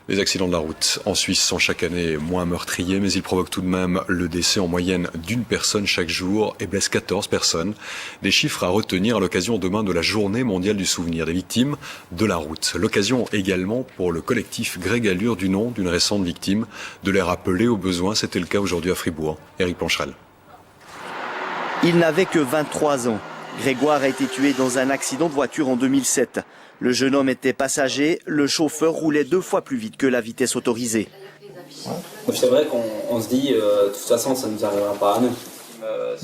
Les accidents de la route en Suisse sont chaque année moins meurtriers, mais ils provoquent tout de même le décès en moyenne d'une personne chaque jour et blessent 14 personnes. Des chiffres à retenir à l'occasion demain de la Journée mondiale du souvenir des victimes de la route. L'occasion également pour le collectif Greg Allure, du nom d'une récente victime, de les rappeler au besoin. C'était le cas aujourd'hui à Fribourg. Éric Plancherel. Il n'avait que 23 ans. Grégoire a été tué dans un accident de voiture en 2007. Le jeune homme était passager, le chauffeur roulait 2 fois plus vite que la vitesse autorisée. C'est vrai qu'on se dit, de toute façon, ça ne nous arrivera pas à nous.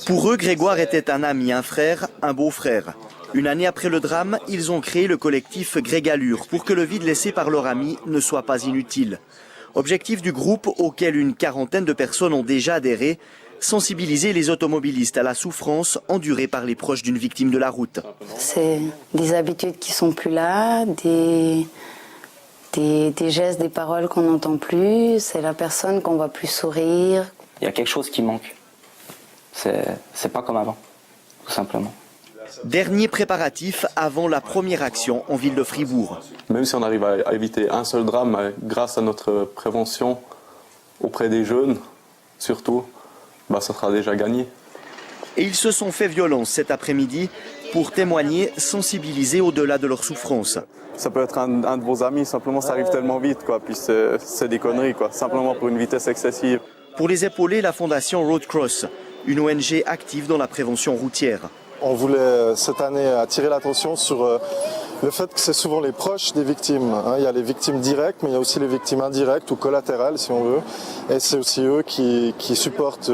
Pour eux, Grégoire était un ami, un frère, un beau-frère. Une année après le drame, ils ont créé le collectif Greg Allure pour que le vide laissé par leur ami ne soit pas inutile. Objectif du groupe, auquel une quarantaine de personnes ont déjà adhéré, sensibiliser les automobilistes à la souffrance endurée par les proches d'une victime de la route. C'est des habitudes qui sont plus là, des gestes, des paroles qu'on n'entend plus, c'est la personne qu'on voit plus sourire. Il y a quelque chose qui manque. C'est pas comme avant, tout simplement. Dernier préparatif avant la première action en ville de Fribourg. Même si on arrive à éviter un seul drame grâce à notre prévention auprès des jeunes, surtout, ça sera déjà gagné. Et ils se sont fait violence cet après-midi pour témoigner, sensibiliser au-delà de leur souffrance. Ça peut être un de vos amis, simplement ça arrive tellement vite, puis c'est des conneries, simplement pour une vitesse excessive. Pour les épauler, la fondation Road Cross, une ONG active dans la prévention routière. On voulait cette année attirer l'attention sur le fait que c'est souvent les proches des victimes. Il y a les victimes directes, mais il y a aussi les victimes indirectes ou collatérales, si on veut. Et c'est aussi eux qui supportent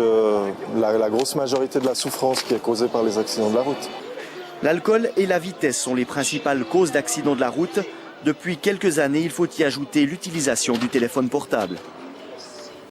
la grosse majorité de la souffrance qui est causée par les accidents de la route. L'alcool et la vitesse sont les principales causes d'accidents de la route. Depuis quelques années, il faut y ajouter l'utilisation du téléphone portable.